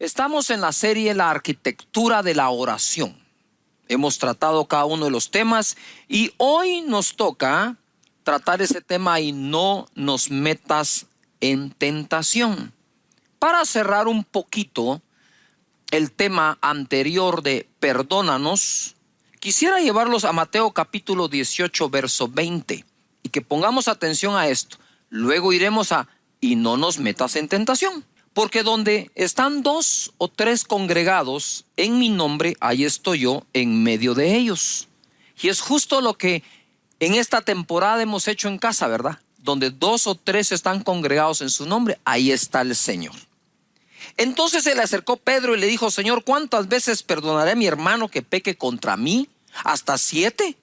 Estamos en la serie La arquitectura de la oración. Hemos tratado cada uno de los temas y hoy nos toca tratar ese tema y no nos metas en tentación. Para cerrar un poquito el tema anterior de perdónanos, quisiera llevarlos a Mateo capítulo 18, verso 20 y que pongamos atención a esto. Luego iremos a y no nos metas en tentación. Porque donde están 2 o 3 congregados en mi nombre, ahí estoy yo en medio de ellos. Y es justo lo que en esta temporada hemos hecho en casa, ¿verdad? Donde 2 o 3 están congregados en su nombre, ahí está el Señor. Entonces se le acercó Pedro y le dijo: Señor, ¿cuántas veces perdonaré a mi hermano que peque contra mí? ¿Hasta 7?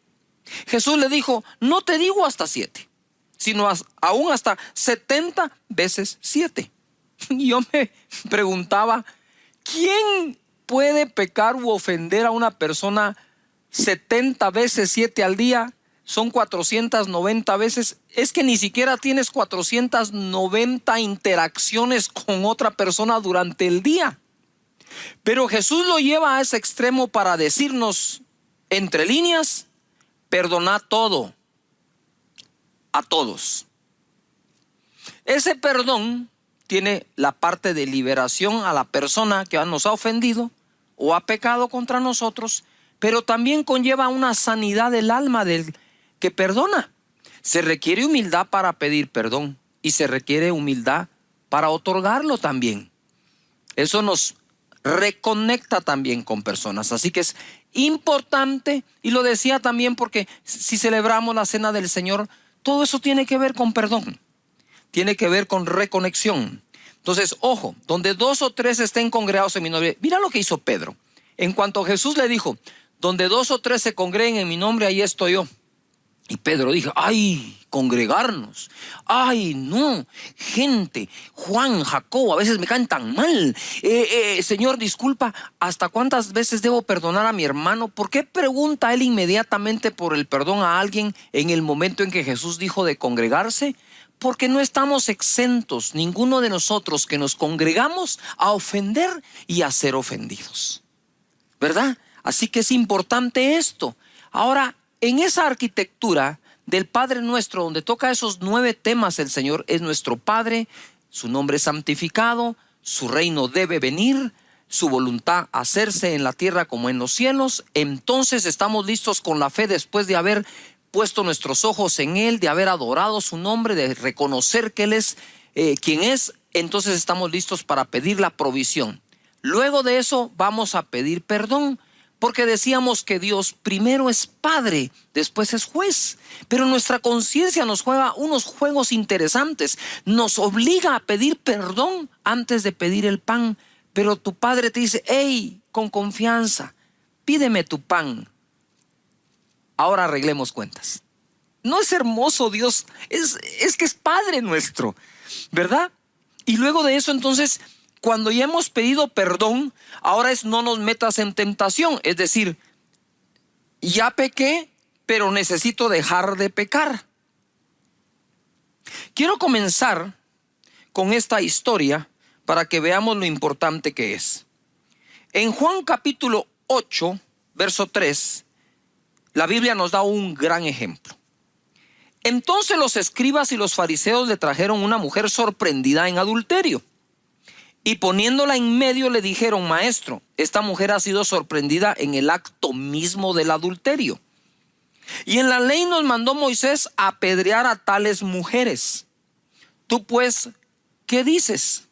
Jesús le dijo: no te digo hasta 7, sino aún hasta 70 veces 7. Y yo me preguntaba, ¿quién puede pecar u ofender a una persona 70 veces 7 al día? Son 490 veces. Es que ni siquiera tienes 490 interacciones con otra persona durante el día. Pero Jesús lo lleva a ese extremo para decirnos, entre líneas, perdona todo, a todos. Ese perdón tiene la parte de liberación a la persona que nos ha ofendido o ha pecado contra nosotros, pero también conlleva una sanidad del alma del que perdona. Se requiere humildad para pedir perdón y se requiere humildad para otorgarlo también. Eso nos reconecta también con personas. Así que es importante, y lo decía también porque si celebramos la cena del Señor, todo eso tiene que ver con perdón. Tiene que ver con reconexión. Entonces, ojo, donde 2 o 3 estén congregados en mi nombre. Mira lo que hizo Pedro. En cuanto Jesús le dijo, donde 2 o 3 se congreguen en mi nombre, ahí estoy yo. Y Pedro dijo, ay, congregarnos. Ay, no, gente, Juan, Jacobo, a veces me caen tan mal. Señor, disculpa, ¿hasta cuántas veces debo perdonar a mi hermano? ¿Por qué pregunta él inmediatamente por el perdón a alguien en el momento en que Jesús dijo de congregarse? Porque no estamos exentos, ninguno de nosotros que nos congregamos, a ofender y a ser ofendidos, ¿verdad? Así que es importante esto. Ahora, en esa arquitectura del Padre Nuestro, donde toca esos 9 temas, el Señor es nuestro Padre, su nombre es santificado, su reino debe venir, su voluntad hacerse en la tierra como en los cielos. Entonces estamos listos con la fe después de haber puesto nuestros ojos en Él, de haber adorado su nombre, de reconocer que Él es quien es. Entonces estamos listos para pedir la provisión. Luego de eso vamos a pedir perdón, porque decíamos que Dios primero es Padre, después es juez. Pero nuestra conciencia nos juega unos juegos interesantes. Nos obliga a pedir perdón antes de pedir el pan. Pero tu Padre te dice, hey, con confianza, pídeme tu pan. Ahora arreglemos cuentas. ¿No es hermoso Dios? Es que es Padre nuestro, ¿verdad? Y luego de eso, entonces, cuando ya hemos pedido perdón, ahora es no nos metas en tentación. Es decir, ya pequé, pero necesito dejar de pecar. Quiero comenzar con esta historia para que veamos lo importante que es. En Juan capítulo 8, verso 3, la Biblia nos da un gran ejemplo. Entonces los escribas y los fariseos le trajeron una mujer sorprendida en adulterio. Y poniéndola en medio le dijeron, maestro, esta mujer ha sido sorprendida en el acto mismo del adulterio. Y en la ley nos mandó Moisés a apedrear a tales mujeres. Tú pues, ¿qué dices?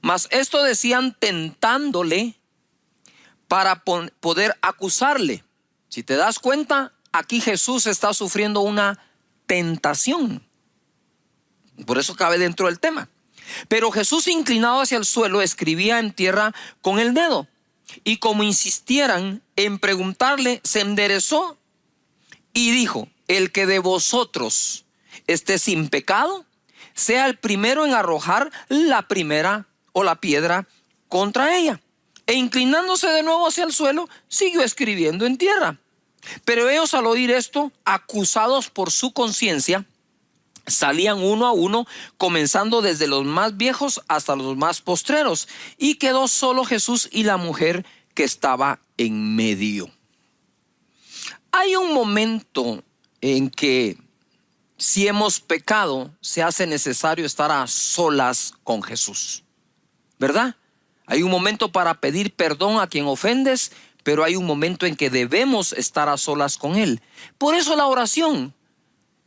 Mas esto decían tentándole para poder acusarle. Si te das cuenta, aquí Jesús está sufriendo una tentación. Por eso cabe dentro del tema. Pero Jesús, inclinado hacia el suelo, escribía en tierra con el dedo. Y como insistieran en preguntarle, se enderezó y dijo, el que de vosotros esté sin pecado, sea el primero en arrojar la primera o la piedra contra ella. E inclinándose de nuevo hacia el suelo, siguió escribiendo en tierra. Pero ellos, al oír esto, acusados por su conciencia, Salían uno a uno, comenzando desde los más viejos hasta los más postreros, y quedó solo Jesús y la mujer que estaba en medio. Hay un momento en que si hemos pecado, se hace necesario estar a solas con Jesús, ¿verdad? Hay un momento para pedir perdón a quien ofendes, pero hay un momento en que debemos estar a solas con Él. Por eso la oración.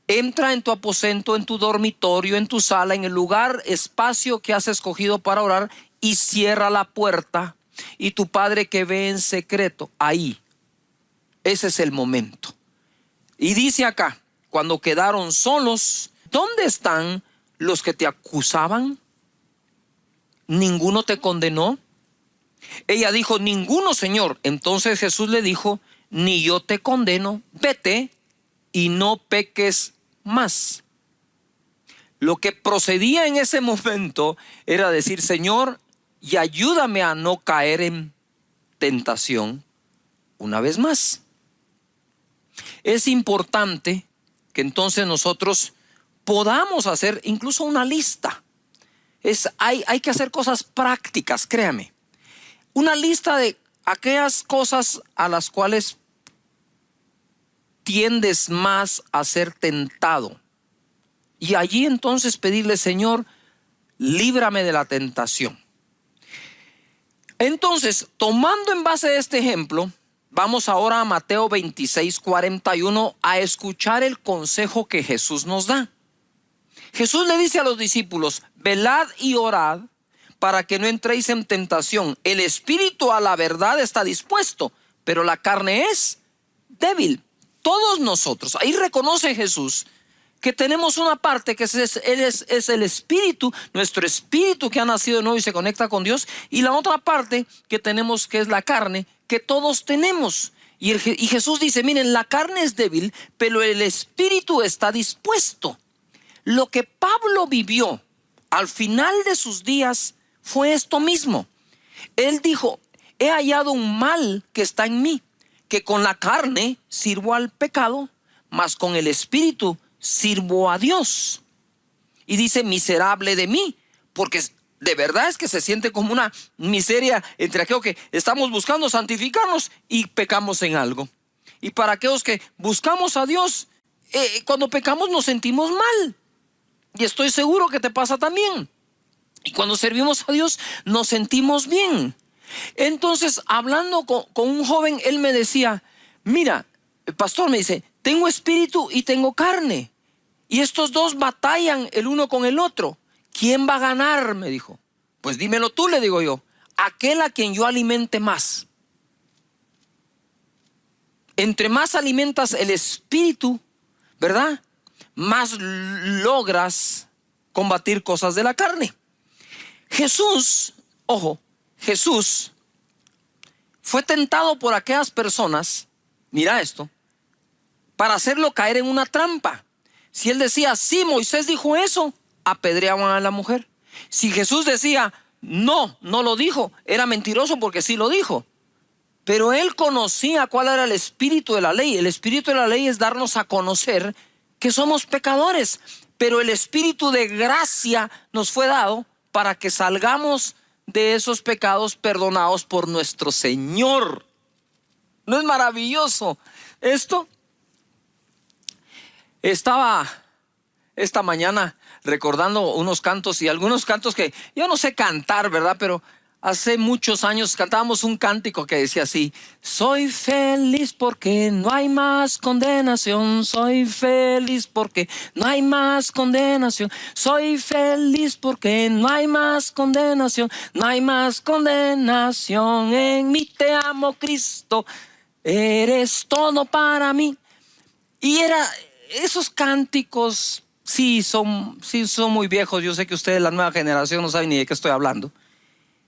Entra en tu aposento, en tu dormitorio, en tu sala, en el lugar, espacio que has escogido para orar, y cierra la puerta. Y tu Padre que ve en secreto, ahí, ese es el momento. Y dice acá, cuando quedaron solos, ¿dónde están los que te acusaban? ¿Ninguno te condenó? Ella dijo, ninguno, Señor. Entonces Jesús le dijo, ni yo te condeno, vete y no peques más. Lo que procedía en ese momento era decir, Señor, y ayúdame a no caer en tentación una vez más. Es importante que entonces nosotros podamos hacer incluso una lista. Hay que hacer cosas prácticas, créame. Una lista de aquellas cosas a las cuales tiendes más a ser tentado. Y allí entonces pedirle, Señor, líbrame de la tentación. Entonces, tomando en base este ejemplo, vamos ahora a Mateo 26:41 a escuchar el consejo que Jesús nos da. Jesús le dice a los discípulos, velad y orad para que no entréis en tentación. El espíritu a la verdad está dispuesto, pero la carne es débil. Todos nosotros, ahí reconoce Jesús que tenemos una parte que es el espíritu, nuestro espíritu que ha nacido de nuevo y se conecta con Dios, y la otra parte que tenemos que es la carne, que todos tenemos. Y Jesús dice, miren, la carne es débil, pero el espíritu está dispuesto. Lo que Pablo vivió al final de sus días fue esto mismo. Él dijo, he hallado un mal que está en mí, que con la carne sirvo al pecado, mas con el espíritu sirvo a Dios. Y dice, miserable de mí, porque de verdad es que se siente como una miseria entre aquellos que estamos buscando santificarnos y pecamos en algo. Y para aquellos que buscamos a Dios, cuando pecamos nos sentimos mal. Y estoy seguro que te pasa también. Y cuando servimos a Dios nos sentimos bien. Entonces, hablando con un joven, él me decía, mira, el pastor me dice, tengo espíritu y tengo carne. Y estos dos batallan el uno con el otro. ¿Quién va a ganar? Me dijo. Pues dímelo tú, le digo yo. Aquel a quien yo alimente más. Entre más alimentas el espíritu, ¿verdad? Más logras combatir cosas de la carne. Jesús, ojo, Jesús fue tentado por aquellas personas, mira esto, para hacerlo caer en una trampa. Si él decía, sí, Moisés dijo eso, apedreaban a la mujer. Si Jesús decía, no lo dijo, era mentiroso porque sí lo dijo. Pero él conocía cuál era el espíritu de la ley. El espíritu de la ley es darnos a conocer que somos pecadores, pero el espíritu de gracia nos fue dado para que salgamos de esos pecados perdonados por nuestro Señor. ¿No es maravilloso esto? Estaba esta mañana recordando unos cantos y algunos cantos que yo no sé cantar, ¿verdad? Pero hace muchos años cantábamos un cántico que decía así: soy feliz porque no hay más condenación, soy feliz porque no hay más condenación, soy feliz porque no hay más condenación, no hay más condenación en mí, te amo Cristo, eres todo para mí. Y esos cánticos sí son muy viejos. Yo sé que ustedes, la nueva generación, no saben ni de qué estoy hablando.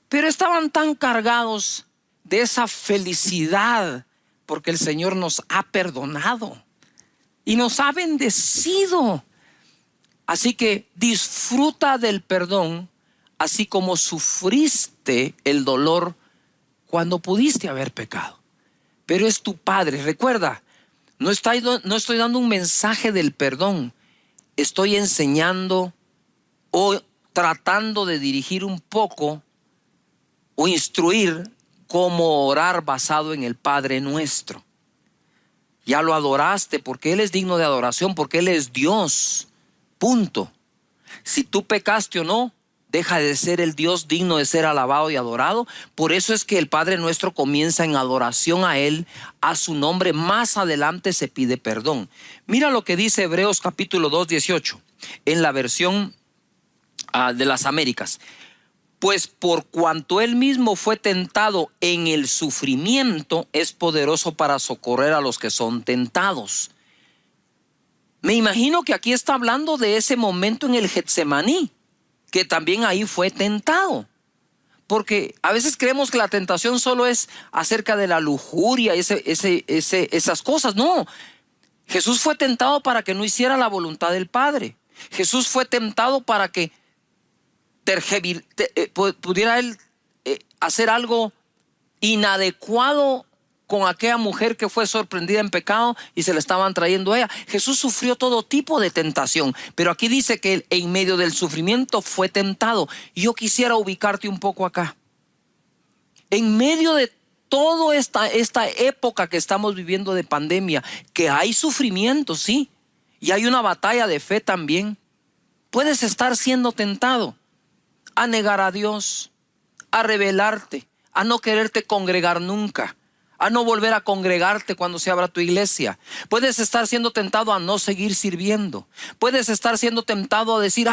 Pero estaban tan cargados de esa felicidad porque el Señor nos ha perdonado y nos ha bendecido. Así que disfruta del perdón, así como sufriste el dolor cuando pudiste haber pecado. Pero es tu Padre. Recuerda, no estoy dando un mensaje del perdón. estoy enseñando o tratando de dirigir un poco o instruir cómo orar basado en el Padre Nuestro. Ya lo adoraste porque Él es digno de adoración, porque Él es Dios. Punto. Si tú pecaste o no, deja de ser el Dios digno de ser alabado y adorado. Por eso es que el Padre Nuestro comienza en adoración a Él, a su nombre. Más adelante se pide perdón. Mira lo que dice Hebreos capítulo 2, 18, en la versión de las Américas. Pues por cuanto Él mismo fue tentado en el sufrimiento, es poderoso para socorrer a los que son tentados. Me imagino que aquí está hablando de ese momento en el Getsemaní, que también ahí fue tentado. Porque a veces creemos que la tentación solo es acerca de la lujuria, esas cosas. No, Jesús fue tentado para que no hiciera la voluntad del Padre. Jesús fue tentado para que pudiera Él hacer algo inadecuado con aquella mujer que fue sorprendida en pecado y se le estaban trayendo a ella. Jesús sufrió todo tipo de tentación, pero aquí dice que Él en medio del sufrimiento fue tentado. Y yo quisiera ubicarte un poco acá. En medio de toda esta época que estamos viviendo de pandemia, que hay sufrimiento, sí, y hay una batalla de fe también, puedes estar siendo tentado a negar a Dios, a rebelarte, a no quererte congregar nunca, a no volver a congregarte cuando se abra tu iglesia. Puedes estar siendo tentado a no seguir sirviendo. Puedes estar siendo tentado a decir,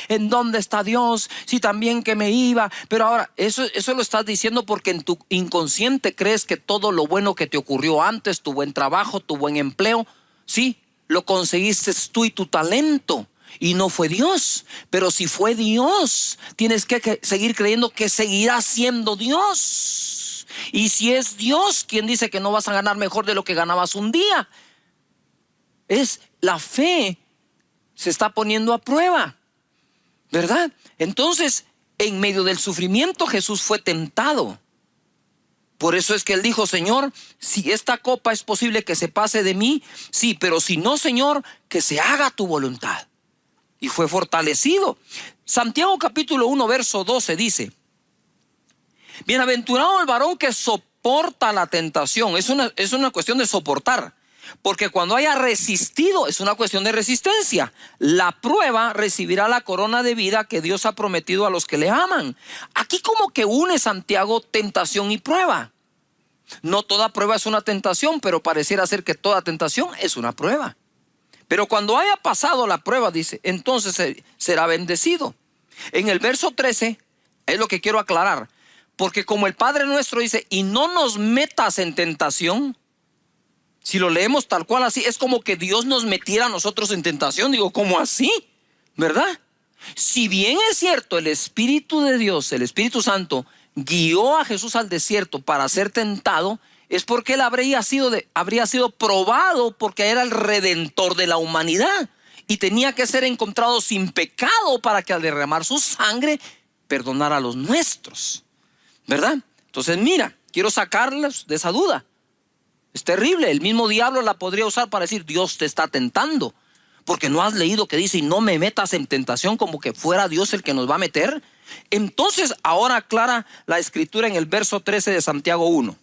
¿en dónde está Dios? Si también que me iba. Pero ahora, eso lo estás diciendo porque en tu inconsciente crees que todo lo bueno que te ocurrió antes, tu buen trabajo, tu buen empleo, sí, lo conseguiste tú y tu talento. Y no fue Dios. Pero si fue Dios, tienes que seguir creyendo que seguirá siendo Dios. Y si es Dios quien dice que no vas a ganar mejor de lo que ganabas un día, es la fe se está poniendo a prueba, ¿verdad? Entonces, en medio del sufrimiento Jesús fue tentado. Por eso es que Él dijo, Señor, si esta copa es posible que se pase de mí, sí, pero si no, Señor, que se haga tu voluntad. Y fue fortalecido. Santiago capítulo 1 verso 12 dice, bienaventurado el varón que soporta la tentación. Es una cuestión de soportar, porque cuando haya resistido es una cuestión de resistencia. La prueba recibirá la corona de vida que Dios ha prometido a los que le aman. Aquí como que une Santiago tentación y prueba. No toda prueba es una tentación, pero pareciera ser que toda tentación es una prueba. Pero cuando haya pasado la prueba, dice, entonces será bendecido. En el verso 13 es lo que quiero aclarar, porque como el Padre Nuestro dice, y no nos metas en tentación, si lo leemos tal cual así, es como que Dios nos metiera a nosotros en tentación. Digo, ¿cómo así? ¿Verdad? Si bien es cierto, el Espíritu de Dios, el Espíritu Santo, guió a Jesús al desierto para ser tentado, es porque Él habría sido probado, porque era el Redentor de la humanidad y tenía que ser encontrado sin pecado para que al derramar su sangre perdonara a los nuestros, ¿verdad? Entonces mira, quiero sacarlos de esa duda. Es terrible, el mismo diablo la podría usar para decir, Dios te está tentando, porque no has leído que dice, y no me metas en tentación, como que fuera Dios el que nos va a meter. Entonces ahora aclara la escritura en el verso 13 de Santiago 1.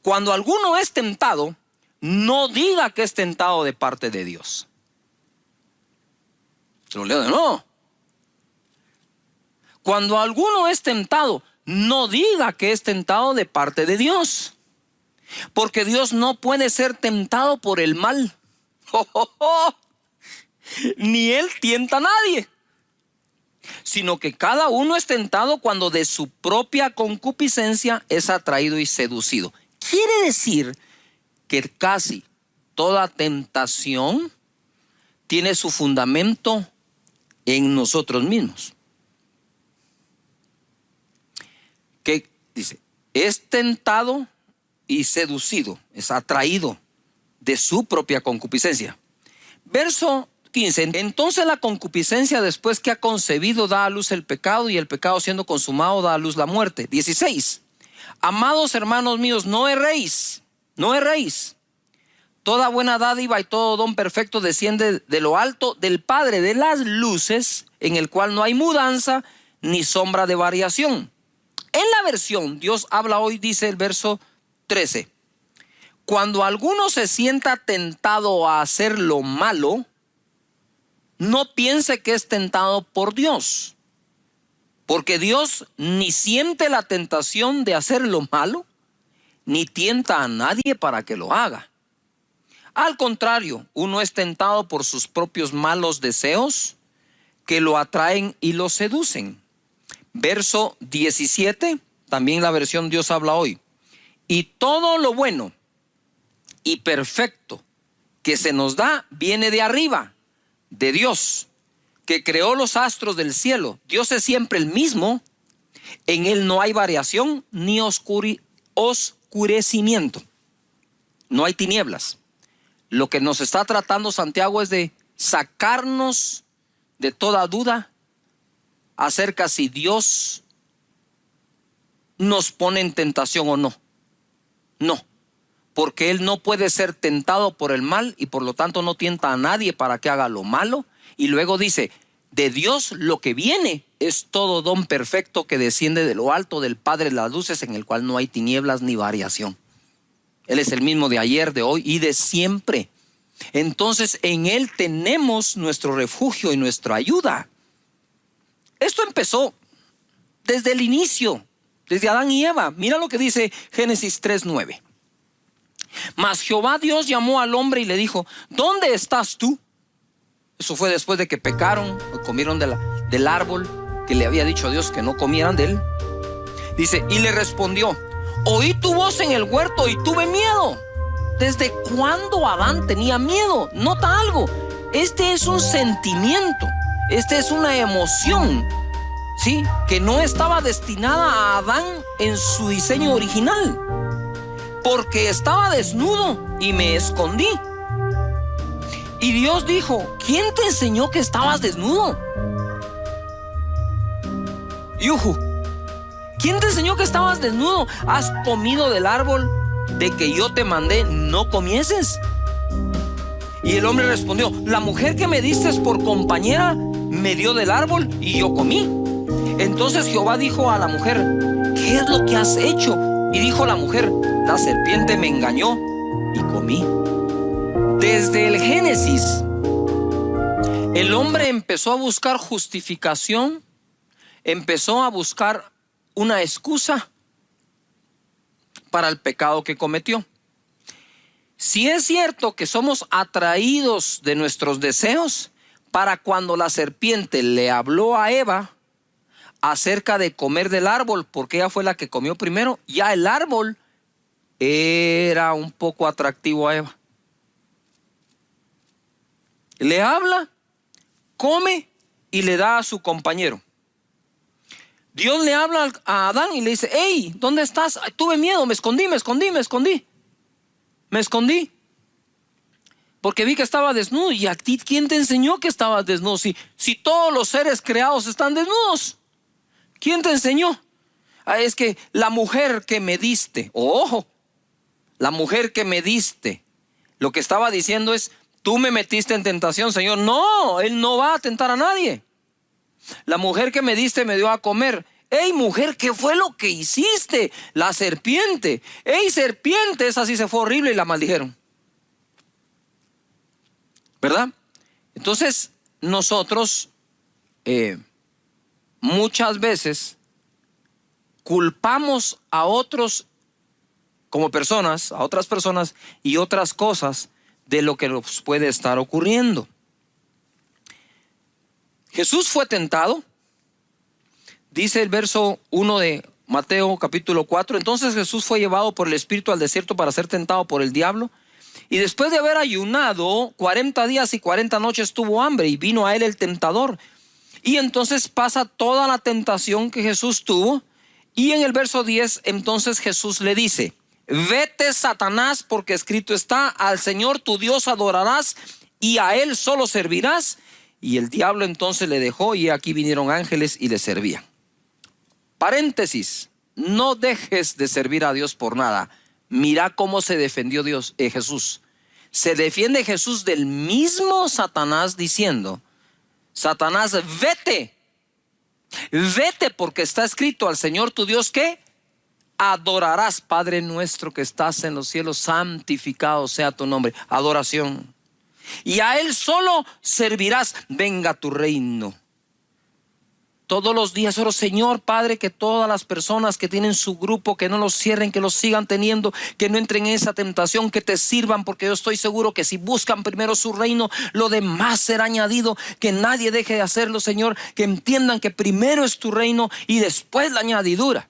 Cuando alguno es tentado, no diga que es tentado de parte de Dios. Lo leo de nuevo. Cuando alguno es tentado, no diga que es tentado de parte de Dios. Porque Dios no puede ser tentado por el mal. Ni Él tienta a nadie. Sino que cada uno es tentado cuando de su propia concupiscencia es atraído y seducido. Quiere decir que casi toda tentación tiene su fundamento en nosotros mismos. Que dice, es tentado y seducido, es atraído de su propia concupiscencia. Verso 15. Entonces la concupiscencia, después que ha concebido, da a luz el pecado, y el pecado, siendo consumado, da a luz la muerte. 16. Amados hermanos míos, no erréis. Toda buena dádiva y todo don perfecto desciende de lo alto del Padre de las luces, en el cual no hay mudanza ni sombra de variación. En la versión Dios habla hoy, dice el verso 13: cuando alguno se sienta tentado a hacer lo malo, no piense que es tentado por Dios, porque Dios ni siente la tentación de hacer lo malo, ni tienta a nadie para que lo haga. Al contrario, uno es tentado por sus propios malos deseos que lo atraen y lo seducen. Verso 17, también la versión Dios habla hoy: y todo lo bueno y perfecto que se nos da viene de arriba, de Dios, que creó los astros del cielo. Dios es siempre el mismo, en Él no hay variación ni oscurecimiento, no hay tinieblas. Lo que nos está tratando Santiago es de sacarnos de toda duda acerca si Dios nos pone en tentación o no. No, porque Él no puede ser tentado por el mal y por lo tanto no tienta a nadie para que haga lo malo. Y luego dice: de Dios lo que viene es todo don perfecto que desciende de lo alto del Padre de las luces, en el cual no hay tinieblas ni variación. Él es el mismo de ayer, de hoy y de siempre. Entonces en Él tenemos nuestro refugio y nuestra ayuda. Esto empezó desde el inicio, desde Adán y Eva. Mira lo que dice Génesis 3:9. Mas Jehová Dios llamó al hombre y le dijo: ¿dónde estás tú? Eso fue después de que pecaron, comieron del árbol que le había dicho a Dios que no comieran de él. Dice: y le respondió: oí tu voz en el huerto y tuve miedo. ¿Desde cuándo Adán tenía miedo? Nota algo, este es un sentimiento, esta es una emoción, ¿sí?, que no estaba destinada a Adán en su diseño original. Porque estaba desnudo y me escondí. Y Dios dijo: ¿quién te enseñó que estabas desnudo? Yuhu. ¿Quién te enseñó que estabas desnudo? ¿Has comido del árbol de que yo te mandé no comieses? Y el hombre respondió: la mujer que me diste por compañera me dio del árbol y yo comí. Entonces Jehová dijo a la mujer: ¿qué es lo que has hecho? Y dijo la mujer: la serpiente me engañó y comí. Desde el Génesis, el hombre empezó a buscar justificación, empezó a buscar una excusa para el pecado que cometió. Si es cierto que somos atraídos de nuestros deseos, para cuando la serpiente le habló a Eva acerca de comer del árbol, porque ella fue la que comió primero, ya el árbol era un poco atractivo a Eva. Le habla, come y le da a su compañero. Dios le habla a Adán y le dice: hey, ¿dónde estás? Ay, tuve miedo, me escondí. Porque vi que estaba desnudo. ¿Y a ti quién te enseñó que estabas desnudo? Si todos los seres creados están desnudos, ¿quién te enseñó? Es que la mujer que me diste, ojo, la mujer que me diste, lo que estaba diciendo es: tú me metiste en tentación, Señor. No, Él no va a tentar a nadie. La mujer que me diste me dio a comer. Ey, mujer, ¿qué fue lo que hiciste? La serpiente. Ey, serpiente, esa sí se fue horrible y la maldijeron, ¿verdad? Entonces nosotros muchas veces culpamos a otros como personas, a otras personas y otras cosas de lo que nos puede estar ocurriendo. Jesús fue tentado, dice el verso 1 de Mateo capítulo 4. Entonces Jesús fue llevado por el Espíritu al desierto para ser tentado por el diablo. Y después de haber ayunado 40 días y 40 noches tuvo hambre, y vino a él el tentador. Y entonces pasa toda la tentación que Jesús tuvo. Y en el verso 10 entonces Jesús le dice: vete, Satanás, porque escrito está: al Señor tu Dios adorarás y a Él solo servirás. Y el diablo entonces le dejó, y aquí vinieron ángeles y le servían. Paréntesis: no dejes de servir a Dios por nada. Mira cómo se defendió Jesús. Se defiende Jesús del mismo Satanás diciendo: Satanás, vete, vete, porque está escrito: al Señor tu Dios, ¿qué? Adorarás. Padre nuestro que estás en los cielos, santificado sea tu nombre. Adoración. Y a Él solo servirás. Venga tu reino. Todos los días oro: Señor Padre, que todas las personas que tienen su grupo, que no los cierren, que los sigan teniendo, que no entren en esa tentación, que te sirvan, porque yo estoy seguro que si buscan primero su reino, lo demás será añadido. Que nadie deje de hacerlo, Señor, que entiendan que primero es tu reino y después la añadidura.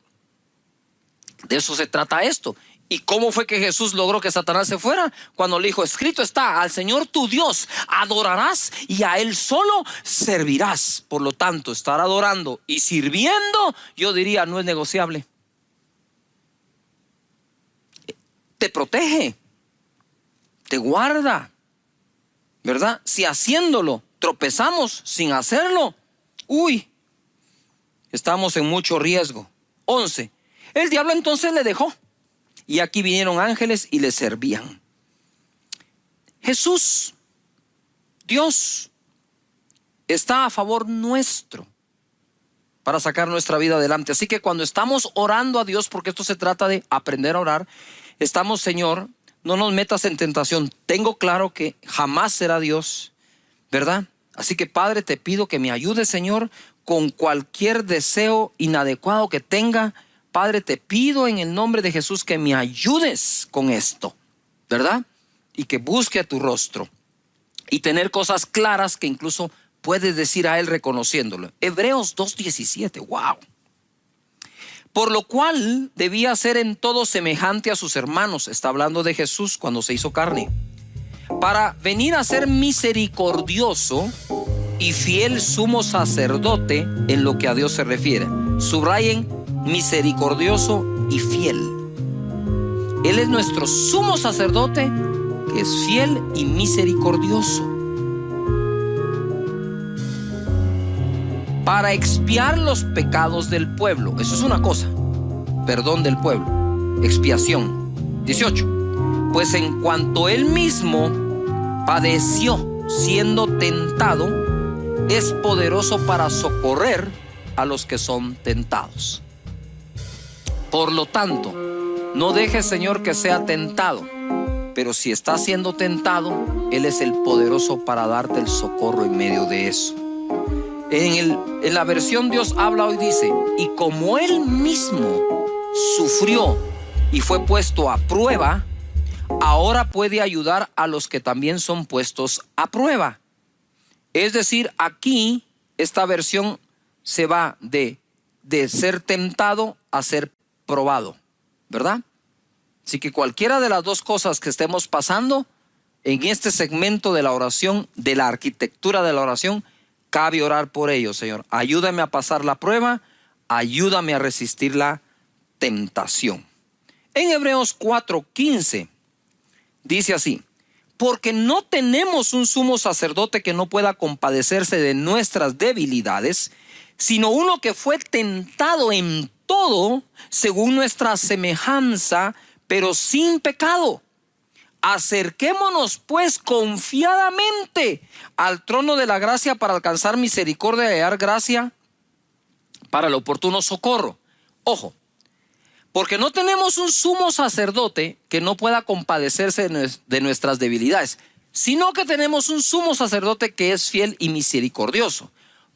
De eso se trata esto. ¿Y cómo fue que Jesús logró que Satanás se fuera? Cuando le dijo: escrito está: al Señor tu Dios adorarás y a Él solo servirás. Por lo tanto, estar adorando y sirviendo, yo diría, no es negociable. Te protege, te guarda, ¿verdad? Si haciéndolo tropezamos sin hacerlo, estamos en mucho riesgo. 11. El diablo entonces le dejó, y aquí vinieron ángeles y le servían. Jesús, Dios, está a favor nuestro para sacar nuestra vida adelante. Así que cuando estamos orando a Dios, porque esto se trata de aprender a orar, estamos: Señor, no nos metas en tentación. Tengo claro que jamás será Dios, ¿verdad? Así que, Padre, te pido que me ayudes, Señor, con cualquier deseo inadecuado que tenga. Padre, te pido en el nombre de Jesús que me ayudes con esto, ¿verdad? Y que busque a tu rostro y tener cosas claras que incluso puedes decir a Él reconociéndolo. Hebreos 2:17, wow. Por lo cual debía ser en todo semejante a sus hermanos. Está hablando de Jesús cuando se hizo carne, para venir a ser misericordioso y fiel sumo sacerdote en lo que a Dios se refiere. Subrayen: misericordioso y fiel. Él es nuestro sumo sacerdote, que es fiel y misericordioso, para expiar los pecados del pueblo. Eso es una cosa: perdón del pueblo, expiación. 18. Pues en cuanto Él mismo padeció siendo tentado, es poderoso para socorrer a los que son tentados. Por lo tanto, no dejes, Señor, que sea tentado, pero si está siendo tentado, Él es el poderoso para darte el socorro en medio de eso. En la versión Dios habla hoy, dice: y como Él mismo sufrió y fue puesto a prueba, ahora puede ayudar a los que también son puestos a prueba. Es decir, aquí esta versión se va de ser tentado a ser probado, ¿verdad? Así que cualquiera de las dos cosas que estemos pasando en este segmento de la oración, de la arquitectura de la oración, cabe orar por ello. Señor, ayúdame a pasar la prueba, ayúdame a resistir la tentación. En Hebreos 4:15 dice así: porque no tenemos un sumo sacerdote que no pueda compadecerse de nuestras debilidades, sino uno que fue tentado en todo según nuestra semejanza, pero sin pecado. Acerquémonos pues confiadamente al trono de la gracia para alcanzar misericordia y hallar gracia para el oportuno socorro. Ojo, porque no tenemos un sumo sacerdote que no pueda compadecerse de nuestras debilidades, sino que tenemos un sumo sacerdote que es fiel y misericordioso.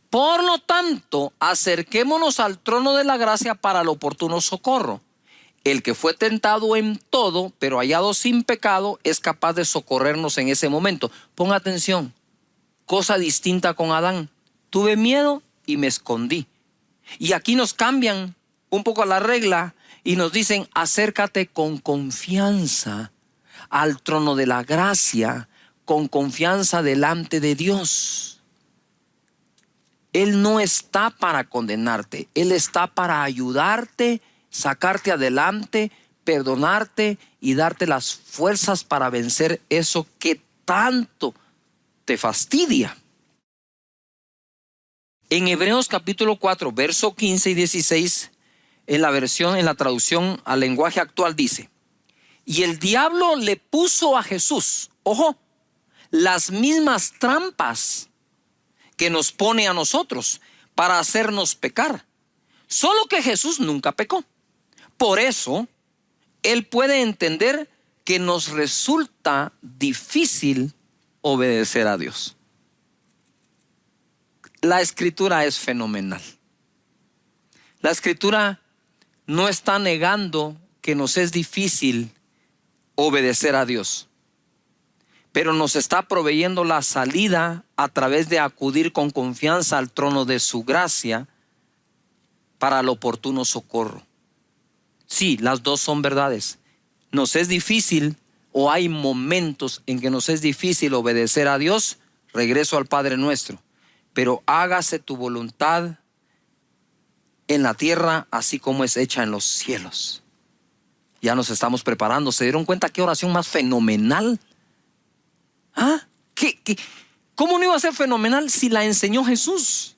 Por lo tanto, acerquémonos al trono de la gracia para el oportuno socorro. El que fue tentado en todo, pero hallado sin pecado, es capaz de socorrernos en ese momento. Ponga atención, cosa distinta con Adán. Tuve miedo y me escondí. Y aquí nos cambian un poco la regla y nos dicen: acércate con confianza al trono de la gracia, con confianza delante de Dios. Él no está para condenarte, Él está para ayudarte, sacarte adelante, perdonarte y darte las fuerzas para vencer eso que tanto te fastidia. En Hebreos capítulo 4, verso 15 y 16, en la traducción al lenguaje actual dice: y el diablo le puso a Jesús, ojo, las mismas trampas que nos pone a nosotros para hacernos pecar. Solo que Jesús nunca pecó. Por eso, Él puede entender que nos resulta difícil obedecer a Dios. La Escritura es fenomenal. La Escritura no está negando que nos es difícil obedecer a Dios, pero nos está proveyendo la salida a través de acudir con confianza al trono de su gracia para el oportuno socorro. Sí, las dos son verdades. Nos es difícil, o hay momentos en que nos es difícil obedecer a Dios. Regreso al Padre Nuestro. Pero hágase tu voluntad en la tierra así como es hecha en los cielos. Ya nos estamos preparando. ¿Se dieron cuenta qué oración más fenomenal? ¿Ah? ¿Cómo no iba a ser fenomenal si la enseñó Jesús?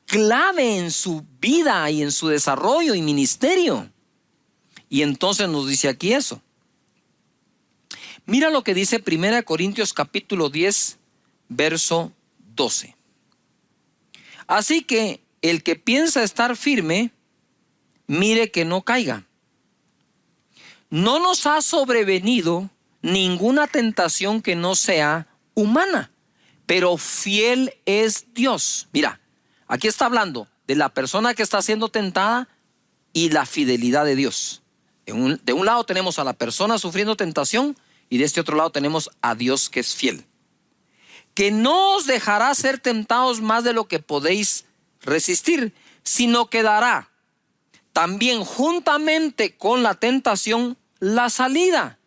Clave en su vida y en su desarrollo y ministerio. Y entonces nos dice aquí eso. Mira lo que dice 1 Corintios capítulo 10, verso 12. Así que el que piensa estar firme, mire que no caiga. No nos ha sobrevenido ninguna tentación que no sea humana, pero fiel es Dios. Mira, aquí está hablando de la persona que está siendo tentada y la fidelidad de Dios. De un lado tenemos a la persona sufriendo tentación y de este otro lado tenemos a Dios que es fiel. Que no os dejará ser tentados más de lo que podéis resistir, sino que dará también juntamente con la tentación la salida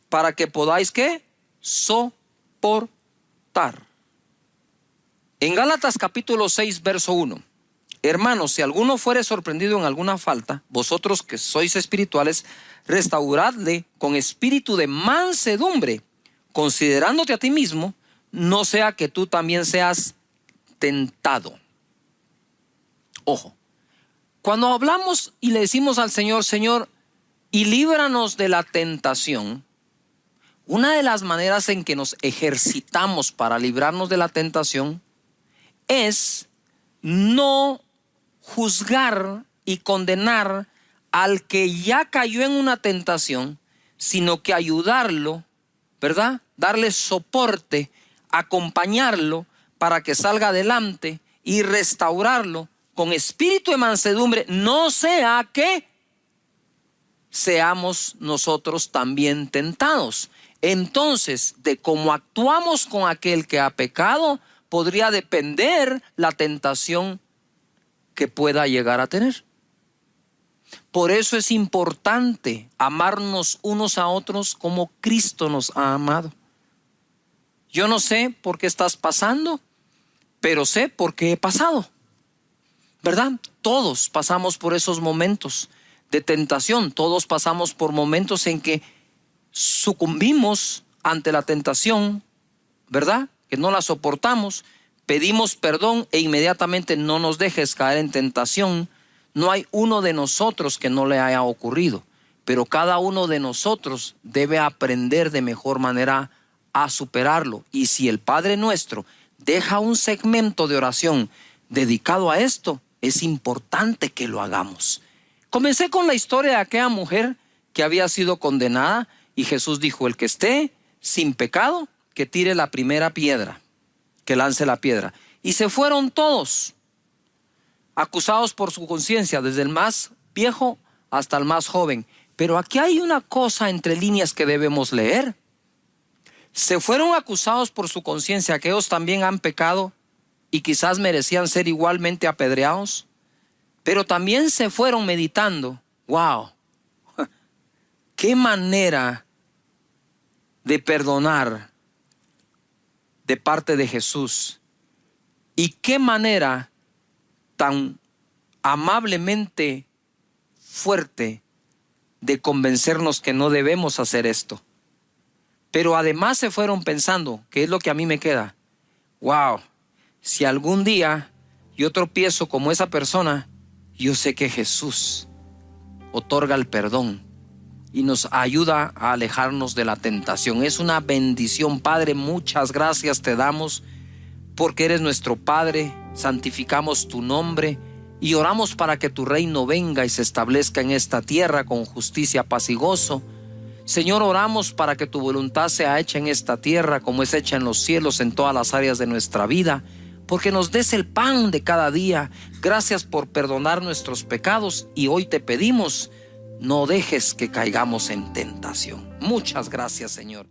para que podáis ¿qué? Soportar. En Gálatas capítulo 6 verso 1. Hermanos, si alguno fuere sorprendido en alguna falta, vosotros que sois espirituales, restauradle con espíritu de mansedumbre, considerándote a ti mismo, no sea que tú también seas tentado. Ojo, cuando hablamos y le decimos al Señor, Señor, y líbranos de la tentación, una de las maneras en que nos ejercitamos para librarnos de la tentación es no juzgar y condenar al que ya cayó en una tentación, sino que ayudarlo, ¿verdad? Darle soporte, acompañarlo para que salga adelante y restaurarlo con espíritu de mansedumbre, no sea que seamos nosotros también tentados. Entonces, de cómo actuamos con aquel que ha pecado, podría depender la tentación que pueda llegar a tener. Por eso es importante amarnos unos a otros como Cristo nos ha amado. Yo no sé por qué estás pasando, pero sé por qué he pasado, ¿verdad? Todos pasamos por esos momentos de tentación. Todos pasamos por momentos en que sucumbimos ante la tentación, ¿verdad? Que no la soportamos, pedimos perdón e inmediatamente no nos dejes caer en tentación. No hay uno de nosotros que no le haya ocurrido, pero cada uno de nosotros debe aprender de mejor manera a superarlo. Y si el Padre Nuestro deja un segmento de oración dedicado a esto, es importante que lo hagamos. Comencé con la historia de aquella mujer que había sido condenada y Jesús dijo, el que esté sin pecado, que tire la primera piedra, que lance la piedra. Y se fueron todos acusados por su conciencia, desde el más viejo hasta el más joven. Pero aquí hay una cosa entre líneas que debemos leer. Se fueron acusados por su conciencia, que ellos también han pecado y quizás merecían ser igualmente apedreados. Pero también se fueron meditando, wow, qué manera de perdonar de parte de Jesús. Y qué manera tan amablemente fuerte de convencernos que no debemos hacer esto. Pero además se fueron pensando, ¿qué es lo que a mí me queda? Wow, si algún día yo tropiezo como esa persona, yo sé que Jesús otorga el perdón y nos ayuda a alejarnos de la tentación. Es una bendición, Padre. Muchas gracias te damos porque eres nuestro Padre. Santificamos tu nombre y oramos para que tu reino venga y se establezca en esta tierra con justicia, paz y gozo. Señor, oramos para que tu voluntad sea hecha en esta tierra como es hecha en los cielos, en todas las áreas de nuestra vida, porque nos des el pan de cada día. Gracias por perdonar nuestros pecados y hoy te pedimos, no dejes que caigamos en tentación. Muchas gracias, Señor.